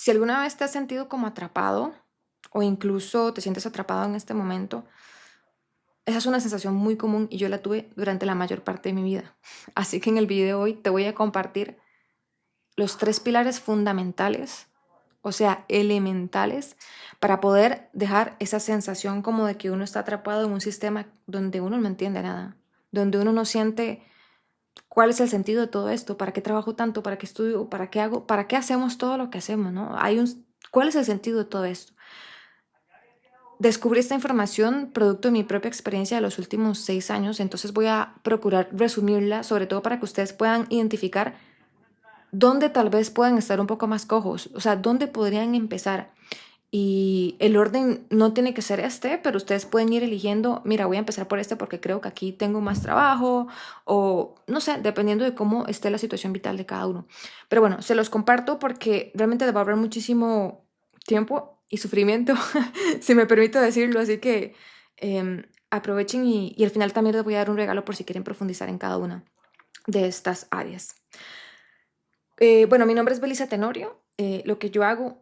Si alguna vez te has sentido como atrapado o incluso te sientes atrapado en este momento, esa es una sensación muy común y yo la tuve durante la mayor parte de mi vida. Así que en el video de hoy te voy a compartir los tres pilares fundamentales, o sea, elementales, para poder dejar esa sensación como de que uno está atrapado en un sistema donde uno no entiende nada, donde uno no siente cuál es el sentido de todo esto, para qué trabajo tanto, para qué estudio, para qué hago, para qué hacemos todo lo que hacemos, ¿no? ¿Cuál es el sentido de todo esto? Descubrí esta información producto de mi propia experiencia de los últimos 6 años, entonces voy a procurar resumirla, sobre todo para que ustedes puedan identificar dónde tal vez puedan estar un poco más cojos, o sea, dónde podrían empezar. Y el orden no tiene que ser este, pero ustedes pueden ir eligiendo, mira, voy a empezar por este porque creo que aquí tengo más trabajo o no sé, dependiendo de cómo esté la situación vital de cada uno. Pero bueno, se los comparto porque realmente les va a ahorrar muchísimo tiempo y sufrimiento, si me permito decirlo, así que aprovechen y al final también les voy a dar un regalo por si quieren profundizar en cada una de estas áreas. Bueno, mi nombre es Belisa Tenorio. Lo que yo hago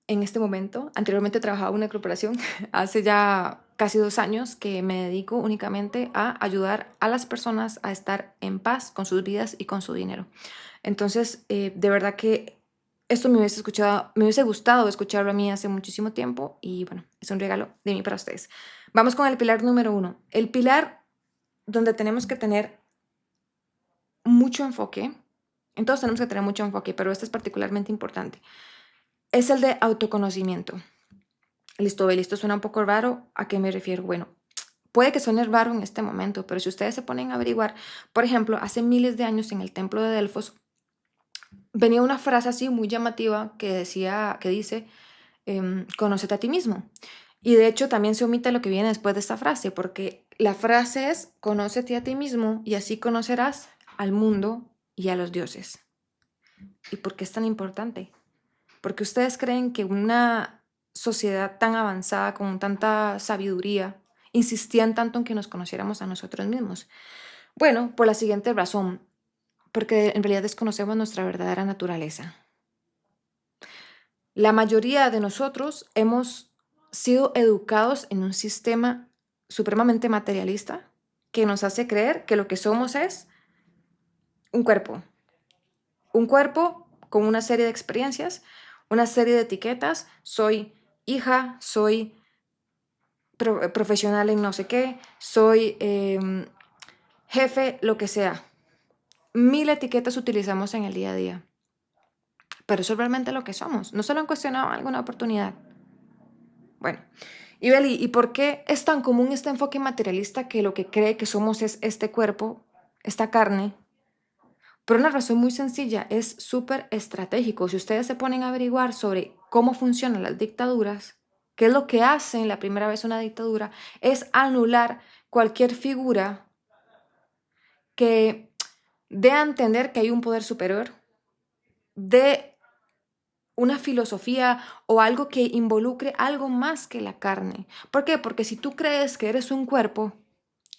en este momento, anteriormente trabajaba en una corporación, hace ya casi 2 años que me dedico únicamente a ayudar a las personas a estar en paz con sus vidas y con su dinero. Entonces, de verdad que esto me hubiese gustado escucharlo a mí hace muchísimo tiempo y bueno, es un regalo de mí para ustedes. Vamos con el pilar número 1. El pilar donde tenemos que tener mucho enfoque, en todos tenemos que tener mucho enfoque, pero este es particularmente importante, es el de autoconocimiento. Listo, Beli, esto suena un poco raro. ¿A qué me refiero? Bueno, puede que suene raro en este momento, pero si ustedes se ponen a averiguar, por ejemplo, hace miles de años en el templo de Delfos venía una frase así muy llamativa que dice, conócete a ti mismo. Y de hecho también se omite lo que viene después de esta frase, porque la frase es, conócete a ti mismo y así conocerás al mundo y a los dioses. ¿Y por qué es tan importante? Porque ustedes creen que una sociedad tan avanzada, con tanta sabiduría, insistían tanto en que nos conociéramos a nosotros mismos. Bueno, por la siguiente razón, porque en realidad desconocemos nuestra verdadera naturaleza. La mayoría de nosotros hemos sido educados en un sistema supremamente materialista que nos hace creer que lo que somos es un cuerpo. Un cuerpo con una serie de experiencias, una serie de etiquetas. Soy hija, soy profesional en no sé qué, soy jefe, lo que sea. 1000 etiquetas utilizamos en el día a día. Pero eso es realmente lo que somos. ¿No se lo han cuestionado en alguna oportunidad? Bueno, y Beli, ¿y por qué es tan común este enfoque materialista que lo que cree que somos es este cuerpo, esta carne? Por una razón muy sencilla, es súper estratégico. Si ustedes se ponen a averiguar sobre cómo funcionan las dictaduras, qué es lo que hace la primera vez una dictadura, es anular cualquier figura que dé a entender que hay un poder superior, de una filosofía o algo que involucre algo más que la carne. ¿Por qué? Porque si tú crees que eres un cuerpo,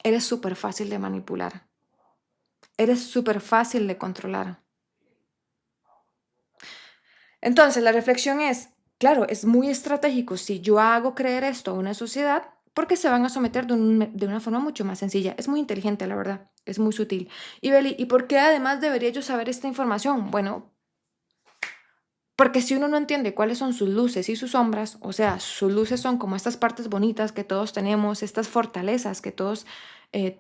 eres súper fácil de manipular, eres súper fácil de controlar. Entonces, la reflexión es, claro, es muy estratégico si yo hago creer esto a una sociedad porque se van a someter de una forma mucho más sencilla. Es muy inteligente, la verdad, es muy sutil. Y Beli, ¿y por qué además debería yo saber esta información? Bueno, porque si uno no entiende cuáles son sus luces y sus sombras, o sea, sus luces son como estas partes bonitas que todos tenemos, estas fortalezas que todos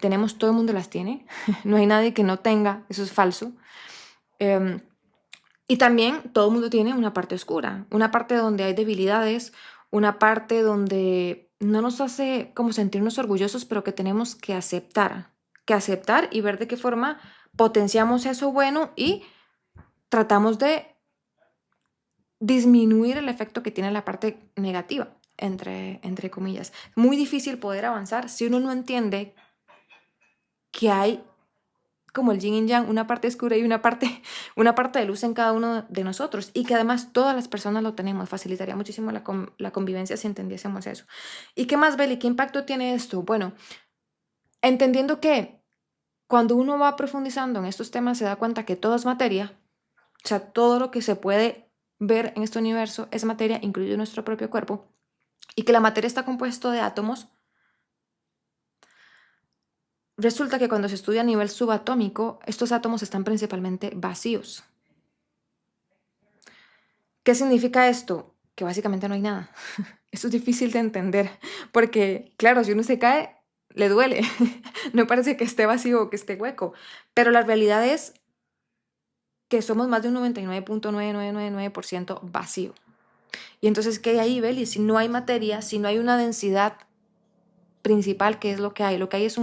tenemos, todo el mundo las tiene, no hay nadie que no tenga, eso es falso. Em, y también todo el mundo tiene una parte oscura, una parte donde hay debilidades, una parte donde no nos hace como sentirnos orgullosos, pero que tenemos que aceptar y ver de qué forma potenciamos eso bueno y tratamos de disminuir el efecto que tiene la parte negativa, entre comillas. Muy difícil poder avanzar si uno no entiende que hay como el yin y yang, una parte oscura y una parte de luz en cada uno de nosotros y que además todas las personas lo tenemos. Facilitaría muchísimo la convivencia si entendiésemos eso. ¿Y qué más, Beli? ¿Qué impacto tiene esto? Bueno, entendiendo que cuando uno va profundizando en estos temas se da cuenta que todo es materia, o sea, todo lo que se puede ver en este universo es materia, incluido nuestro propio cuerpo, y que la materia está compuesto de átomos, resulta que cuando se estudia a nivel subatómico, estos átomos están principalmente vacíos. ¿Qué significa esto? Que básicamente no hay nada. Esto es difícil de entender, porque claro, si uno se cae, le duele. No parece que esté vacío o que esté hueco, pero la realidad es que somos más de un 99.9999% vacío. Y entonces, ¿qué hay ahí, Beli? Si no hay materia, si no hay una densidad principal, ¿qué es lo que hay? Lo que hay es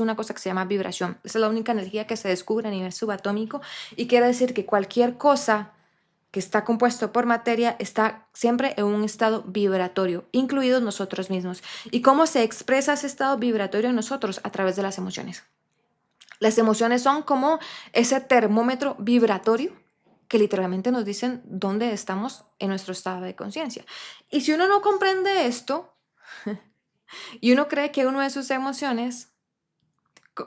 una cosa que se llama vibración. Esa es la única energía que se descubre a nivel subatómico y quiere decir que cualquier cosa que está compuesto por materia está siempre en un estado vibratorio, incluidos nosotros mismos. ¿Y cómo se expresa ese estado vibratorio en nosotros? A través de las emociones. Las emociones son como ese termómetro vibratorio que literalmente nos dicen dónde estamos en nuestro estado de conciencia. Y si uno no comprende esto y uno cree que uno de sus emociones,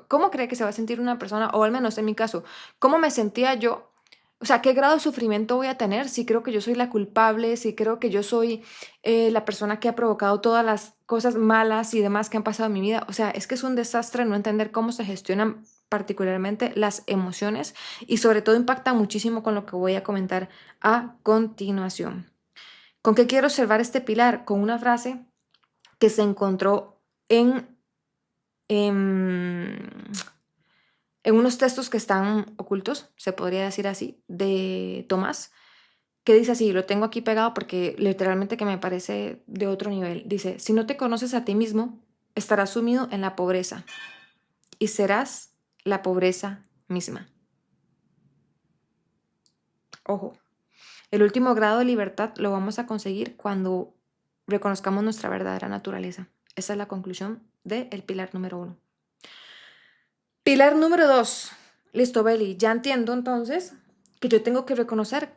¿cómo cree que se va a sentir una persona? O al menos en mi caso, ¿cómo me sentía yo? O sea, ¿qué grado de sufrimiento voy a tener si creo que yo soy la culpable, si creo que yo soy la persona que ha provocado todas las cosas malas y demás que han pasado en mi vida? O sea, es que es un desastre no entender cómo se gestionan particularmente las emociones y sobre todo impacta muchísimo con lo que voy a comentar a continuación. ¿Con qué quiero observar este pilar? Con una frase que se encontró en en unos textos que están ocultos, se podría decir así, de Tomás, que dice así, lo tengo aquí pegado porque literalmente que me parece de otro nivel. Dice, si no te conoces a ti mismo, estarás sumido en la pobreza y serás la pobreza misma. Ojo, el último grado de libertad lo vamos a conseguir cuando reconozcamos nuestra verdadera naturaleza. Esa es la conclusión del pilar número 1. Pilar número 2. Listo, Beli. Ya entiendo entonces que yo tengo que reconocer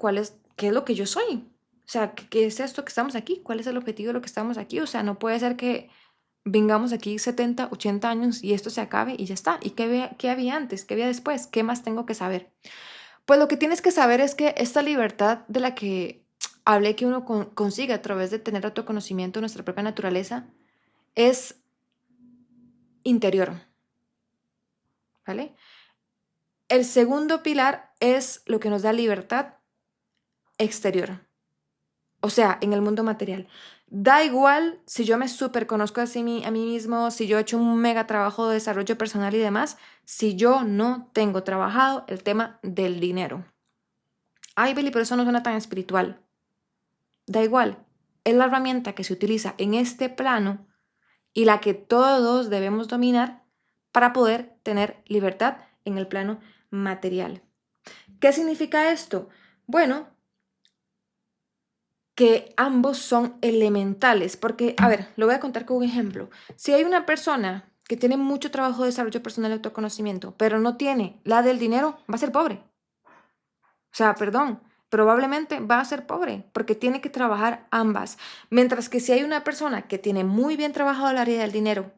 qué es lo que yo soy. O sea, ¿qué es esto que estamos aquí? ¿Cuál es el objetivo de lo que estamos aquí? O sea, no puede ser que vengamos aquí 70, 80 años y esto se acabe y ya está. ¿Y qué había antes? ¿Qué había después? ¿Qué más tengo que saber? Pues lo que tienes que saber es que esta libertad de la que hablé que uno consigue a través de tener autoconocimiento de nuestra propia naturaleza es interior, ¿vale? El segundo pilar es lo que nos da libertad exterior, o sea, en el mundo material. Da igual si yo me súper conozco a mí mismo, si yo he hecho un mega trabajo de desarrollo personal y demás, si yo no tengo trabajado el tema del dinero. Ay, Beli, pero eso no suena tan espiritual. Da igual, es la herramienta que se utiliza en este plano y la que todos debemos dominar para poder tener libertad en el plano material. ¿Qué significa esto? Bueno, que ambos son elementales, porque, a ver, lo voy a contar con un ejemplo. Si hay una persona que tiene mucho trabajo de desarrollo personal y autoconocimiento, pero no tiene la del dinero, va a ser pobre. O sea, perdón, probablemente va a ser pobre porque tiene que trabajar ambas. Mientras que si hay una persona que tiene muy bien trabajado el área del dinero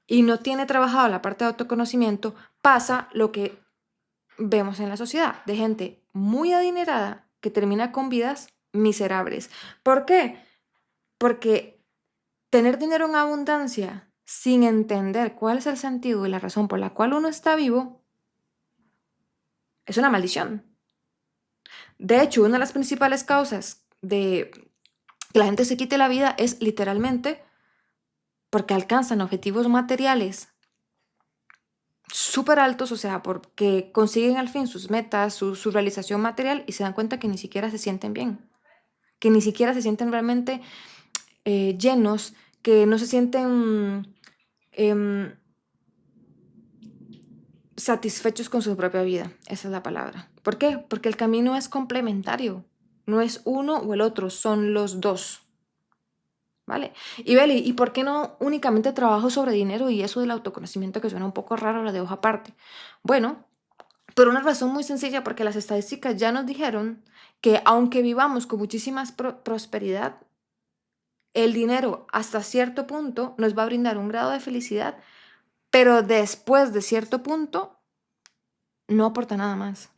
y no tiene trabajado la parte de autoconocimiento, pasa lo que vemos en la sociedad, de gente muy adinerada que termina con vidas miserables. ¿Por qué? Porque tener dinero en abundancia sin entender cuál es el sentido y la razón por la cual uno está vivo es una maldición. De hecho, una de las principales causas de que la gente se quite la vida es literalmente porque alcanzan objetivos materiales súper altos, o sea, porque consiguen al fin sus metas, su realización material y se dan cuenta que ni siquiera se sienten bien, que ni siquiera se sienten realmente llenos, que no se sienten em, satisfechos con su propia vida. Esa es la palabra. ¿Por qué? Porque el camino es complementario, no es uno o el otro, son los dos. ¿Vale? Y Beli, ¿y por qué no únicamente trabajo sobre dinero y eso del autoconocimiento que suena un poco raro, lo dejo aparte? Bueno, por una razón muy sencilla, porque las estadísticas ya nos dijeron que aunque vivamos con muchísima prosperidad, el dinero hasta cierto punto nos va a brindar un grado de felicidad, pero después de cierto punto no aporta nada más.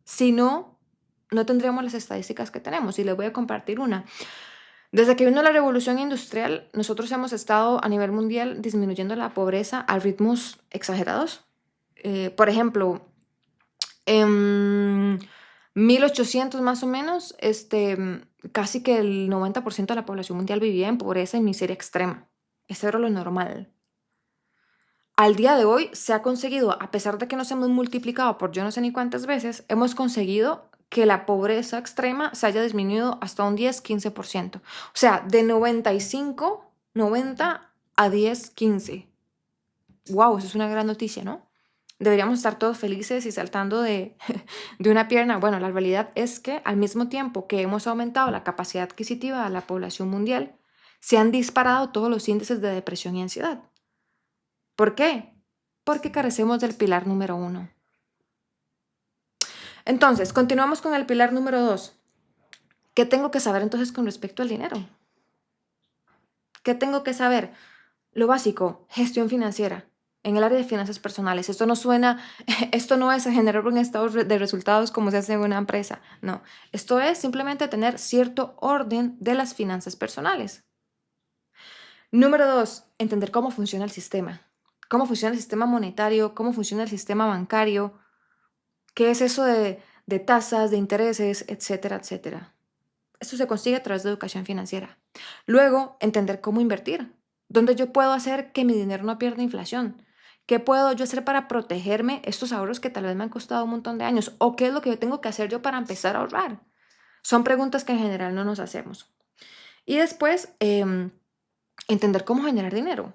Si no no tendríamos las estadísticas que tenemos. Y les voy a compartir una. Desde que vino la revolución industrial, nosotros hemos estado a nivel mundial disminuyendo la pobreza a ritmos exagerados. Por ejemplo, en 1800 más o menos, casi que el 90% de la población mundial vivía en pobreza y miseria extrema. Eso era lo normal. Al día de hoy se ha conseguido, a pesar de que nos hemos multiplicado por yo no sé ni cuántas veces, hemos conseguido que la pobreza extrema se haya disminuido hasta un 10-15%. O sea, de 95, 90 a 10, 15. ¡Wow! Eso es una gran noticia, ¿no? Deberíamos estar todos felices y saltando de, de una pierna. Bueno, la realidad es que al mismo tiempo que hemos aumentado la capacidad adquisitiva de la población mundial, se han disparado todos los índices de depresión y ansiedad. ¿Por qué? Porque carecemos del pilar número 1. Entonces, continuamos con el pilar número 2. ¿Qué tengo que saber entonces con respecto al dinero? ¿Qué tengo que saber? Lo básico, gestión financiera. En el área de finanzas personales. Esto no es generar un estado de resultados como se hace en una empresa. No, esto es simplemente tener cierto orden de las finanzas personales. Número 2, entender cómo funciona el sistema. Cómo funciona el sistema monetario, cómo funciona el sistema bancario, qué es eso de tasas, de intereses, etcétera, etcétera. Esto se consigue a través de educación financiera. Luego, entender cómo invertir. ¿Dónde yo puedo hacer que mi dinero no pierda inflación? ¿Qué puedo yo hacer para protegerme estos ahorros que tal vez me han costado un montón de años? ¿O qué es lo que yo tengo que hacer yo para empezar a ahorrar? Son preguntas que en general no nos hacemos. Y después, entender cómo generar dinero.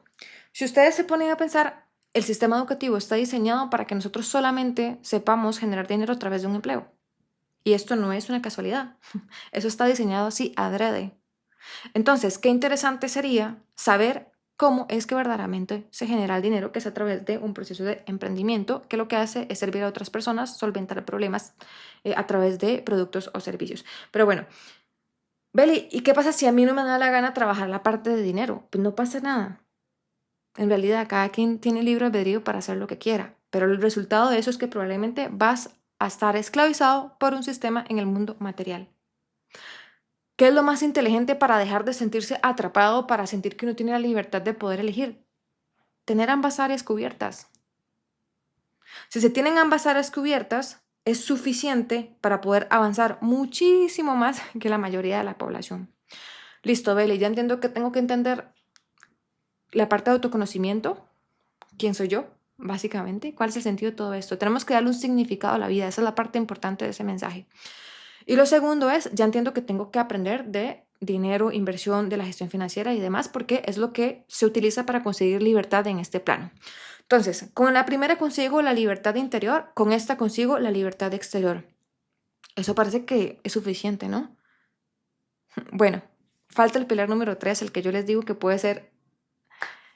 Si ustedes se ponen a pensar, el sistema educativo está diseñado para que nosotros solamente sepamos generar dinero a través de un empleo. Y esto no es una casualidad. Eso está diseñado así adrede. Entonces, qué interesante sería saber cómo es que verdaderamente se genera el dinero, que es a través de un proceso de emprendimiento, que lo que hace es servir a otras personas, solventar problemas a través de productos o servicios. Pero bueno, Beli, ¿y qué pasa si a mí no me da la gana trabajar la parte de dinero? Pues no pasa nada. En realidad, cada quien tiene libre albedrío para hacer lo que quiera, pero el resultado de eso es que probablemente vas a estar esclavizado por un sistema en el mundo material. ¿Qué es lo más inteligente para dejar de sentirse atrapado, para sentir que uno tiene la libertad de poder elegir? Tener ambas áreas cubiertas. Si se tienen ambas áreas cubiertas, es suficiente para poder avanzar muchísimo más que la mayoría de la población. Listo, Beli, ya entiendo que tengo que entender la parte de autoconocimiento. ¿Quién soy yo? Básicamente, ¿cuál es el sentido de todo esto? Tenemos que darle un significado a la vida, esa es la parte importante de ese mensaje. Y lo segundo es, ya entiendo que tengo que aprender de dinero, inversión, de la gestión financiera y demás, porque es lo que se utiliza para conseguir libertad en este plano. Entonces, con la primera consigo la libertad interior, con esta consigo la libertad exterior. Eso parece que es suficiente, ¿no? Bueno, falta el pilar número 3, el que yo les digo que puede ser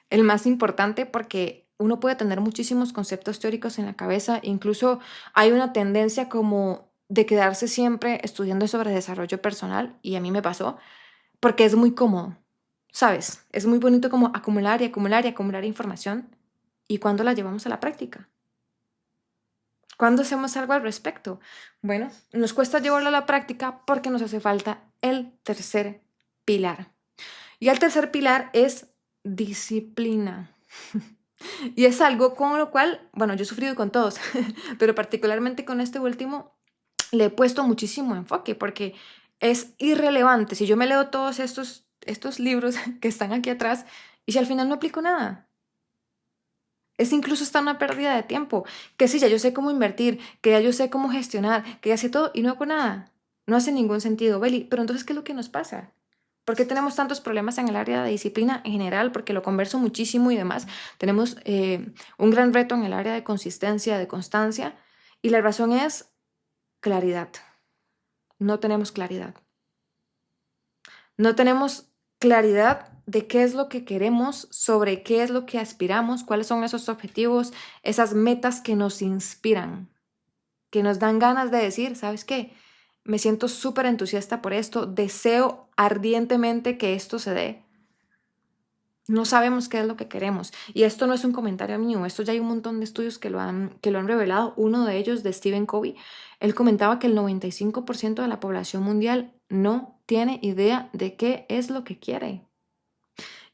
el más importante porque uno puede tener muchísimos conceptos teóricos en la cabeza, incluso hay una tendencia como de quedarse siempre estudiando sobre desarrollo personal, y a mí me pasó, porque es muy cómodo, ¿sabes? Es muy bonito como acumular y acumular y acumular información, y ¿cuándo la llevamos a la práctica? ¿Cuándo hacemos algo al respecto? Bueno, nos cuesta llevarlo a la práctica porque nos hace falta el tercer pilar. Y el tercer pilar es disciplina. Y es algo con lo cual, bueno, yo he sufrido con todos, pero particularmente con este último le he puesto muchísimo enfoque porque es irrelevante si yo me leo todos estos libros que están aquí atrás y si al final no aplico nada. Es incluso hasta una pérdida de tiempo. Que sí, ya yo sé cómo invertir, que ya yo sé cómo gestionar, que ya sé todo y no hago nada. No hace ningún sentido, Beli. Pero entonces, ¿qué es lo que nos pasa? ¿Por qué tenemos tantos problemas en el área de disciplina en general? Porque lo converso muchísimo y demás. Tenemos un gran reto en el área de consistencia, de constancia. Y la razón es claridad. No tenemos claridad. No tenemos claridad de qué es lo que queremos, sobre qué es lo que aspiramos, cuáles son esos objetivos, esas metas que nos inspiran, que nos dan ganas de decir, ¿sabes qué? Me siento súper entusiasta por esto, deseo ardientemente que esto se dé. No sabemos qué es lo que queremos. Y esto no es un comentario mío, esto ya hay un montón de estudios que lo han revelado. Uno de ellos, de Stephen Covey, él comentaba que el 95% de la población mundial no tiene idea de qué es lo que quiere.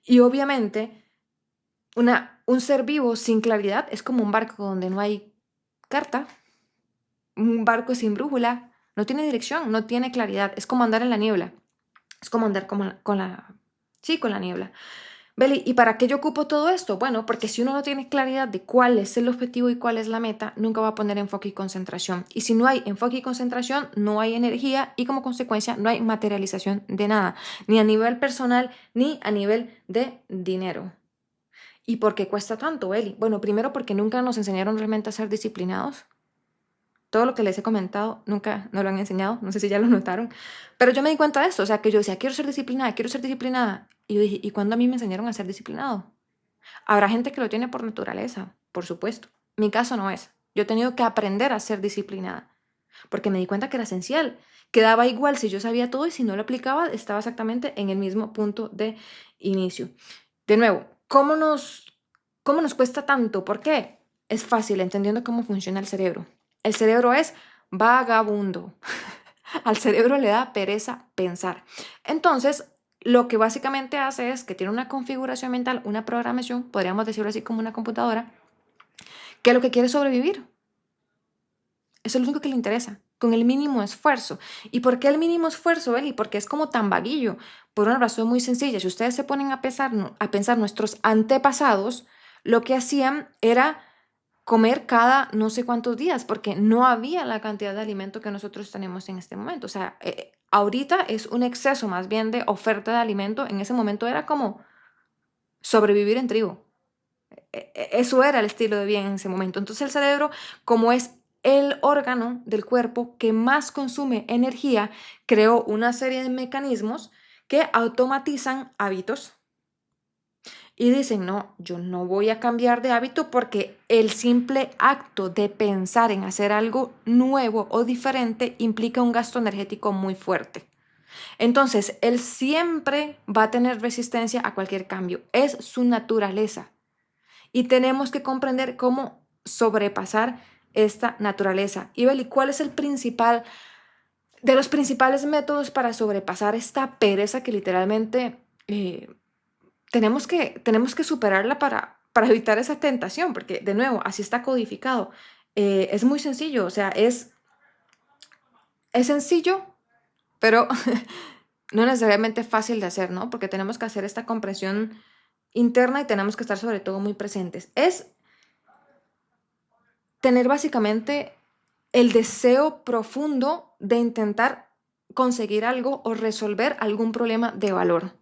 Y obviamente, un ser vivo sin claridad es como un barco donde no hay carta, un barco sin brújula, no tiene dirección, no tiene claridad, es como andar en la niebla, es como andar sí, con la niebla. Beli, ¿y para qué yo ocupo todo esto? Bueno, porque si uno no tiene claridad de cuál es el objetivo y cuál es la meta, nunca va a poner enfoque y concentración. Y si no hay enfoque y concentración, no hay energía y como consecuencia no hay materialización de nada, ni a nivel personal ni a nivel de dinero. ¿Y por qué cuesta tanto, Beli? Bueno, primero porque nunca nos enseñaron realmente a ser disciplinados. Todo lo que les he comentado nunca nos lo han enseñado, no sé si ya lo notaron, pero yo me di cuenta de esto, o sea, que yo decía, quiero ser disciplinada, quiero ser disciplinada. Y yo dije, ¿y cuándo a mí me enseñaron a ser disciplinado? Habrá gente que lo tiene por naturaleza, por supuesto. Mi caso no es. Yo he tenido que aprender a ser disciplinada, porque me di cuenta que era esencial. Quedaba igual si yo sabía todo y si no lo aplicaba, estaba exactamente en el mismo punto de inicio. De nuevo, cómo nos cuesta tanto? ¿Por qué? Es fácil, entendiendo cómo funciona el cerebro. El cerebro es vagabundo. Al cerebro le da pereza pensar. Entonces, lo que básicamente hace es que tiene una configuración mental, una programación, podríamos decirlo así como una computadora, que lo que quiere es sobrevivir. Eso es lo único que le interesa, con el mínimo esfuerzo. ¿Y por qué el mínimo esfuerzo, Eli? Porque es como tan vaguillo. Por una razón muy sencilla. Si ustedes se ponen a pensar nuestros antepasados, lo que hacían era comer cada no sé cuántos días, porque no había la cantidad de alimento que nosotros tenemos en este momento. O sea, ahorita es un exceso más bien de oferta de alimento. En ese momento era como sobrevivir en tribu. Eso era el estilo de vida en ese momento. Entonces el cerebro, como es el órgano del cuerpo que más consume energía, creó una serie de mecanismos que automatizan hábitos y dicen, no, yo no voy a cambiar de hábito porque el simple acto de pensar en hacer algo nuevo o diferente implica un gasto energético muy fuerte. Entonces, él siempre va a tener resistencia a cualquier cambio. Es su naturaleza. Y tenemos que comprender cómo sobrepasar esta naturaleza. Y Beli, ¿cuál es el principal, de los principales métodos para sobrepasar esta pereza que literalmente tenemos que superarla para evitar esa tentación? Porque, de nuevo, así está codificado. Es muy sencillo, o sea, es sencillo, pero no necesariamente fácil de hacer, ¿no? Porque tenemos que hacer esta comprensión interna y tenemos que estar sobre todo muy presentes. Es tener básicamente el deseo profundo de intentar conseguir algo o resolver algún problema de valor.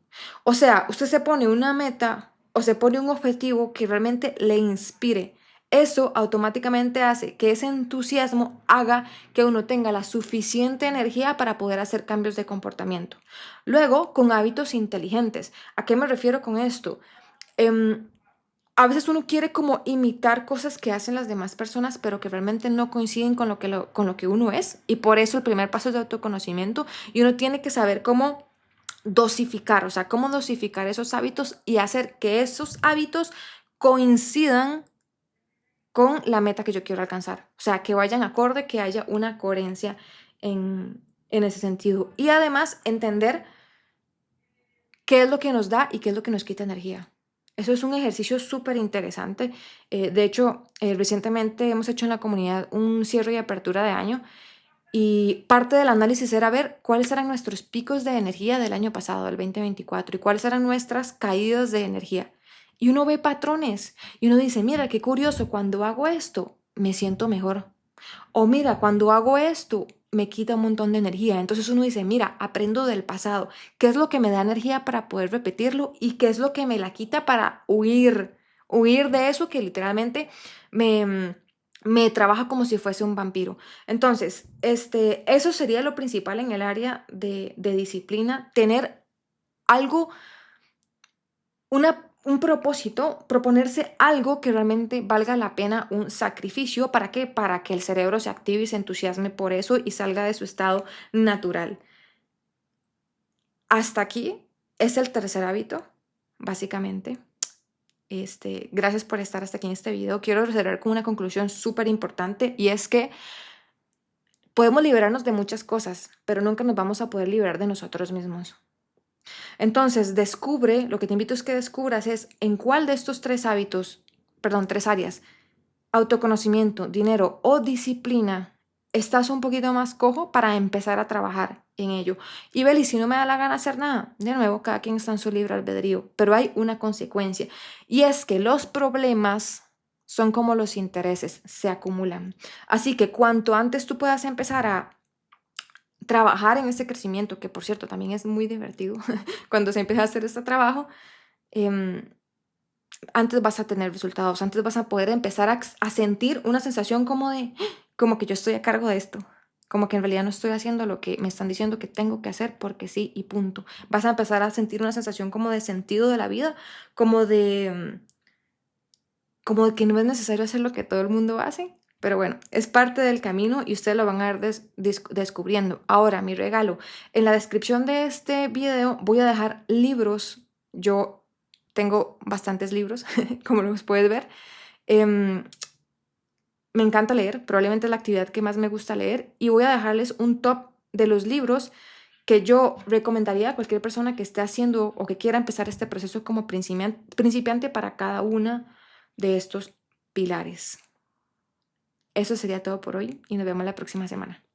O sea, usted se pone una meta o se pone un objetivo que realmente le inspire. Eso automáticamente hace que ese entusiasmo haga que uno tenga la suficiente energía para poder hacer cambios de comportamiento. Luego, con hábitos inteligentes. ¿A qué me refiero con esto? Em, a veces uno quiere como imitar cosas que hacen las demás personas, pero que realmente no coinciden con lo que uno es. Y por eso el primer paso es de autoconocimiento y uno tiene que saber cómo dosificar, o sea, cómo dosificar esos hábitos y hacer que esos hábitos coincidan con la meta que yo quiero alcanzar. O sea, que vayan acorde, que haya una coherencia en ese sentido. Y además entender qué es lo que nos da y qué es lo que nos quita energía. Eso es un ejercicio súper interesante. De hecho, recientemente hemos hecho en la comunidad un cierre y apertura de año y parte del análisis era ver cuáles eran nuestros picos de energía del año pasado, del 2024, y cuáles eran nuestras caídas de energía. Y uno ve patrones y uno dice, mira, qué curioso, cuando hago esto me siento mejor. O mira, cuando hago esto, me quita un montón de energía. Entonces uno dice, mira, aprendo del pasado. ¿Qué es lo que me da energía para poder repetirlo? ¿Y qué es lo que me la quita para huir? Huir de eso que literalmente me trabaja como si fuese un vampiro. Entonces, eso sería lo principal en el área de disciplina. Tener algo, un propósito, proponerse algo que realmente valga la pena un sacrificio. ¿Para qué? Para que el cerebro se active y se entusiasme por eso y salga de su estado natural. Hasta aquí es el tercer hábito, básicamente. Gracias por estar hasta aquí en este video. Quiero cerrar con una conclusión súper importante y es que podemos liberarnos de muchas cosas, pero nunca nos vamos a poder liberar de nosotros mismos. Entonces, descubre, lo que te invito es que descubras es en cuál de estos tres hábitos, perdón, tres áreas, autoconocimiento, dinero o disciplina, estás un poquito más cojo para empezar a trabajar en ello. Y Beli, si no me da la gana hacer nada, de nuevo, cada quien está en su libre albedrío, pero hay una consecuencia y es que los problemas son como los intereses, se acumulan. Así que cuanto antes tú puedas empezar a trabajar en ese crecimiento, que por cierto también es muy divertido cuando se empieza a hacer este trabajo, eh, antes vas a tener resultados, antes vas a poder empezar a sentir una sensación como de, como que yo estoy a cargo de esto, como que en realidad no estoy haciendo lo que me están diciendo que tengo que hacer porque sí y punto. Vas a empezar a sentir una sensación como de sentido de la vida, como de, como de que no es necesario hacer lo que todo el mundo hace. Pero bueno, es parte del camino y ustedes lo van a ir descubriendo. Ahora, mi regalo. En la descripción de este video voy a dejar libros. Yo tengo bastantes libros, como los puedes ver. Em, Me encanta leer, probablemente es la actividad que más me gusta leer. Y voy a dejarles un top de los libros que yo recomendaría a cualquier persona que esté haciendo o que quiera empezar este proceso como principiante para cada una de estos pilares. Eso sería todo por hoy y nos vemos la próxima semana.